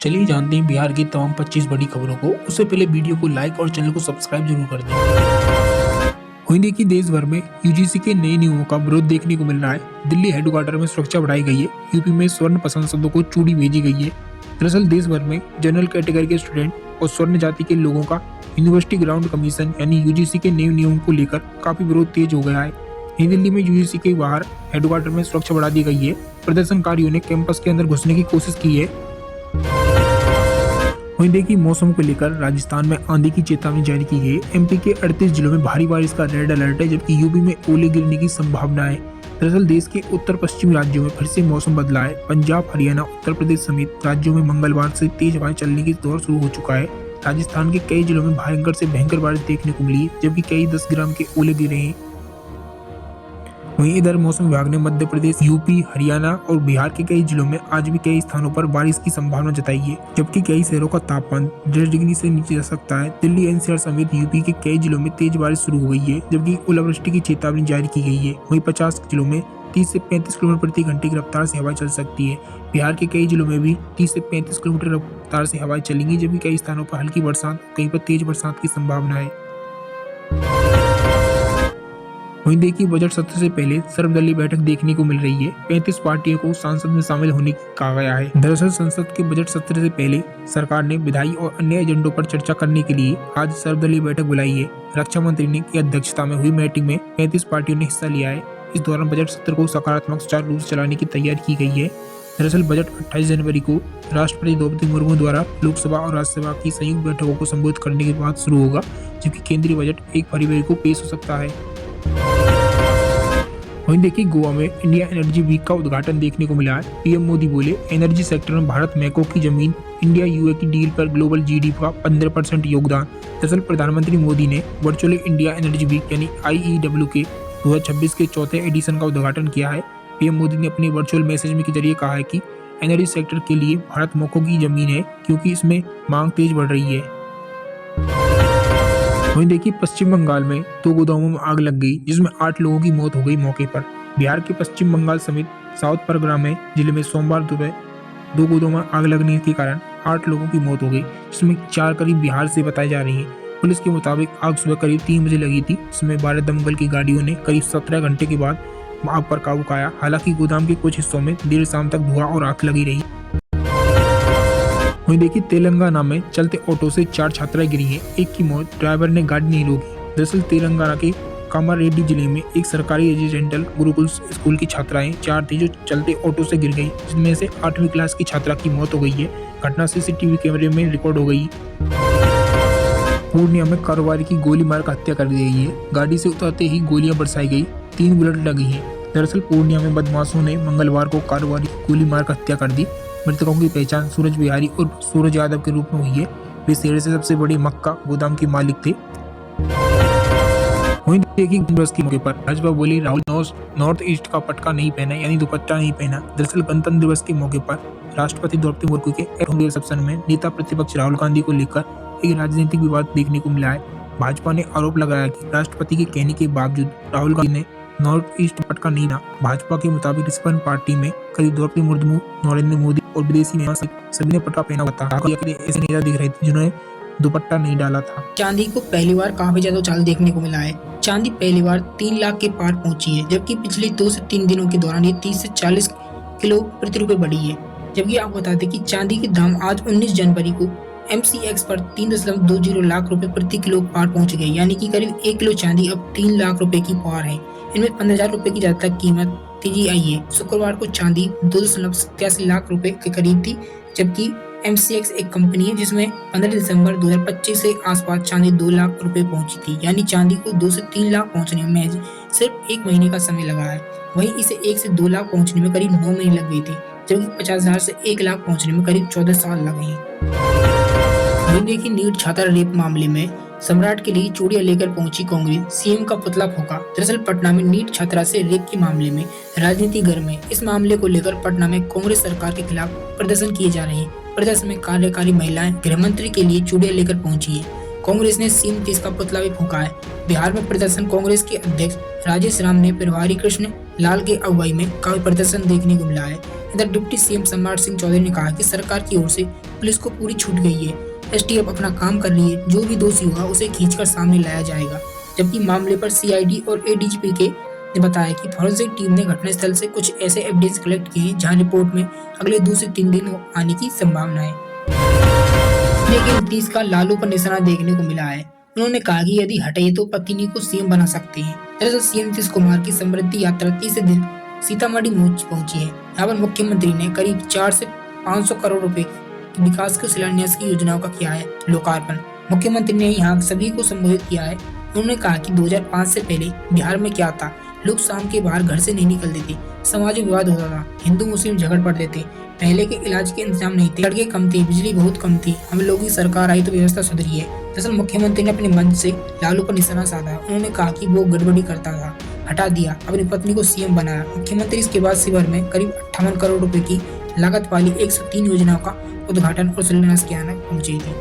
चलिए जानते हैं बिहार की तमाम 25 बड़ी खबरों को। उससे पहले वीडियो को लाइक और चैनल को सब्सक्राइब जरूर कर दें। वहीं देखिए देश भर में यूजीसी के नए नियमों का विरोध देखने को मिल रहा है। दिल्ली हेडक्वार्टर में सुरक्षा बढ़ाई गई है। यूपी में स्वर्ण पसंद सांसदों को चूड़ी भेजी गई है। दरअसल देश भर में जनरल कैटेगरी के स्टूडेंट और स्वर्ण जाति के लोगों का यूनिवर्सिटी ग्राउंड कमीशन यानी यूजीसी के नए नियमों को लेकर काफी विरोध तेज हो गया है। नई दिल्ली में यूजीसी के बाहर हेडक्वार्टर में सुरक्षा बढ़ा दी गई है। प्रदर्शनकारियों ने कैंपस के अंदर घुसने की कोशिश की है। वहीं देखिए मौसम को लेकर राजस्थान में आंधी की चेतावनी जारी की गई। एमपी के 38 जिलों में भारी बारिश का रेड अलर्ट है, जबकि यूपी में ओले गिरने की संभावना है। दरअसल देश के उत्तर पश्चिमी राज्यों में फिर से मौसम बदला है। पंजाब, हरियाणा, उत्तर प्रदेश समेत राज्यों में मंगलवार से तेज हवाएं चलने की दौर शुरू हो चुका है। राजस्थान के कई जिलों में भयंकर से भयंकर बारिश देखने को मिली, जबकि कई 10 ग्राम के ओले गिरे हैं। वहीं इधर मौसम विभाग ने मध्य प्रदेश, यूपी, हरियाणा और बिहार के कई जिलों में आज भी कई स्थानों पर बारिश की संभावना जताई है, जबकि कई शहरों का तापमान 10 डिग्री से नीचे जा सकता है। दिल्ली, एनसीआर समेत यूपी के कई जिलों में तेज बारिश शुरू हो गई है, जबकि ओलावृष्टि की चेतावनी जारी की गई है। वहीं 50 जिलों में 30 से 35 किलोमीटर प्रति घंटे की रफ्तार से हवाएं चल सकती है। बिहार के कई जिलों में भी 30 से 35 किलोमीटर रफ्तार से हवाएं चलेंगी, जबकि कई स्थानों पर हल्की बरसात, कहीं पर तेज बरसात की संभावना है। वहीं देखिए बजट सत्र से पहले सर्वदलीय बैठक देखने को मिल रही है। 35 पार्टियों को संसद में शामिल होने की कहा गया है। दरअसल संसद के बजट सत्र से पहले सरकार ने विधायी और अन्य एजेंडों पर चर्चा करने के लिए आज सर्वदलीय बैठक बुलाई है। रक्षा मंत्री ने की अध्यक्षता में हुई मीटिंग में 35 पार्टियों ने हिस्सा लिया है। इस दौरान बजट सत्र को सकारात्मक सुचारू रूप से चलाने की तैयारी की गई है। दरअसल बजट 28 जनवरी को राष्ट्रपति द्रौपदी मुर्मू द्वारा लोकसभा और राज्यसभा की संयुक्त बैठकों को संबोधित करने के बाद शुरू होगा, जबकि केंद्रीय बजट 1 फरवरी को पेश हो सकता है। वहीं देखिए गोवा में इंडिया एनर्जी वीक का उद्घाटन देखने को मिला है। पीएम मोदी बोले, एनर्जी सेक्टर में भारत मैको की जमीन, इंडिया यूए की डील पर ग्लोबल जीडीपी का 15% योगदान। दरअसल प्रधानमंत्री मोदी ने वर्चुअल इंडिया एनर्जी वीक यानी IEW के 2026 के चौथे एडिशन का उद्घाटन किया है। पीएम मोदी ने अपने वर्चुअल मैसेज में के जरिए कहा है कि एनर्जी सेक्टर के लिए भारत मैको की जमीन है, क्योंकि इसमें मांग तेज बढ़ रही है। वहीं देखिए पश्चिम बंगाल में 2 गोदामों में आग लग गई, जिसमें 8 लोगों की मौत हो गई मौके पर। बिहार के पश्चिम बंगाल समेत साउथ परगना में जिले में सोमवार सुबह 2 गोदामों में आग लगने के कारण 8 लोगों की मौत हो गई, जिसमें 4 करीब बिहार से बताई जा रही है। पुलिस के मुताबिक आग सुबह करीब 3 बजे लगी थी, जिसमें 12 दमकल की गाड़ियों ने करीब 17 घंटे के बाद आग पर काबू पाया। हालांकि गोदाम के कुछ हिस्सों में देर शाम तक धुआं और आग लगी रही। वहीं देखिए तेलंगाना में चलते ऑटो से 4 छात्राएं गिरी हैं। एक की मौत, ड्राइवर ने गाड़ी नहीं रोकी। दरअसल तेलंगाना के कामारेड्डी जिले में एक सरकारी रेजिडेंटल गुरुकुल स्कूल की छात्राएं 4 थी जो चलते ऑटो से गिर गई, जिसमें से 8वीं क्लास की छात्रा की मौत हो गई है। घटना सीसीटीवी कैमरे में रिकॉर्ड हो गई। पूर्णिया में कारोबारी की गोली मारकर हत्या कर दी गई है। गाड़ी से उतरते ही गोलियां बरसाई गई, 3 बुलेट लगी हैं। दरअसल पूर्णिया में बदमाशों ने मंगलवार को कारोबारी की गोली मारकर हत्या कर दी। मृतकों की पहचान सूरज बिहारी और सूरज यादव के रूप में हुई है। वे शहर से सबसे बड़े मक्का गोदाम के मालिक थे। वहीं देखिए दिवस के मौके पर भाजपा बोली, राहुल नॉर्थ ईस्ट का पटका नहीं पहना, यानी दुपट्टा नहीं पहना। दरअसल गणतंत्र दिवस के मौके पर राष्ट्रपति द्रौपदी मुर्मू के एट होम रिसेप्शन में नेता प्रतिपक्ष राहुल गांधी को लेकर एक राजनीतिक विवाद देखने को मिला है। भाजपा ने आरोप लगाया कि राष्ट्रपति के कहने के बावजूद राहुल गांधी ने नॉर्थ ईस्ट पटका नहीं ना। भाजपा के मुताबिक रिस्पन पार्टी में करीब द्रौपदी मुर्मू, नरेंद्र मोदी और विदेशी नेता सभी ने पटका पहना हुआ था। ऐसे नेता दिख रहे थे जिन्होंने दुपट्टा नहीं डाला था। चांदी को पहली बार काफी ज्यादा उछाल देखने को मिला है। चांदी पहली बार 3 लाख के पार पहुंची है, जबकि पिछले 2 से 3 दिनों के दौरान ये 30 से 40 किलो प्रति रुपए बढ़ी है। जबकि आप बता दें कि चांदी के दाम आज 19 जनवरी को MCX पर 3.20 लाख रुपए प्रति किलो पार पहुंच गए, यानी कि करीब 1 किलो चांदी अब 3 लाख रुपए की पार है। इनमें 15,000 रुपए की ज्यादा कीमत तेजी आई है। शुक्रवार को चांदी 2.87 लाख रुपए के करीब थी, जबकि MCX एक कंपनी है जिसमें 15 दिसंबर 2025 से आसपास चांदी 2 लाख रुपए पहुंची थी, यानी चांदी को 2 से 3 लाख पहुंचने में सिर्फ 1 महीने का समय लगा है। वहीं इसे 1 से 2 लाख पहुंचने में करीब 9 महीने लग गए थे, जबकि 50,000 से 1 लाख पहुंचने में करीब 14 साल लगे हैं। वहीं देखिए नीट छात्रा रेप मामले में सम्राट के लिए चूड़ियां लेकर पहुंची कांग्रेस, सीएम का पुतला फूंका। दरअसल पटना में नीट छात्रा से रेप के मामले में राजनीति गर्म है। इस मामले को लेकर पटना में कांग्रेस सरकार के खिलाफ प्रदर्शन किए जा रहे हैं। प्रदर्शन में कार्यकारी महिलाएं गृह मंत्री के लिए चूड़ियां लेकर पहुंची है। कांग्रेस ने सीएम केस का पुतला भी फूंका है। बिहार में प्रदर्शन कांग्रेस के अध्यक्ष राजेश राम ने प्रभारी कृष्ण लाल के अगुवाई में काफी प्रदर्शन देखने को मिला है। इधर डिप्टी सीएम सम्राट सिंह चौधरी ने कहा कि सरकार की ओर से पुलिस को पूरी छूट गई है। एसटीएफ अपना काम कर रही है, जो भी दोषी होगा उसे खींचकर सामने लाया जाएगा। जबकि मामले पर सीआईडी और एडीजीपी के ने बताया कि फॉरेंसिक टीम ने घटनास्थल से कुछ ऐसे एविडेंस कलेक्ट किए जहां रिपोर्ट में अगले 2 से 3 दिन आने की संभावना है। लेकिन नीतीश का लालू पर निशाना देखने को मिला है। उन्होंने कहा कि यदि हटे तो पत्नी को सीएम बना सकते हैं। दरअसल सीएम नीतीश कुमार की समृद्धि यात्रा 30 दिन सीतामढ़ी पहुंची है। यहाँ पर मुख्यमंत्री ने करीब 4 से 500 करोड़ रुपए की विकास के शिलान्यास की योजनाओं का किया है लोकार्पण। मुख्यमंत्री ने यहाँ सभी को संबोधित किया है। उन्होंने कहा कि 2005 से पहले बिहार में क्या था, लोग शाम के बाहर घर से नहीं निकलते थे, समाज में विवाद होता था, हिंदू मुस्लिम झगड़ पड़ते थे, पहले के इलाज के इंतजाम नहीं थे, सड़कें कम थी, बिजली बहुत कम थी। हम लोगों की सरकार आई तो व्यवस्था सुधरी है। दरअसल मुख्यमंत्री ने अपने मंच से लालू पर निशाना साधा। उन्होंने कहा कि वो गड़बड़ी करता था, हटा दिया, अपनी पत्नी को सीएम बनाया। मुख्यमंत्री इसके बाद शिविर में करीब 58 करोड़ रुपए की लागत वाली 103 योजनाओं का उद्घाटन और शिलान्यास किया पहुंची थी।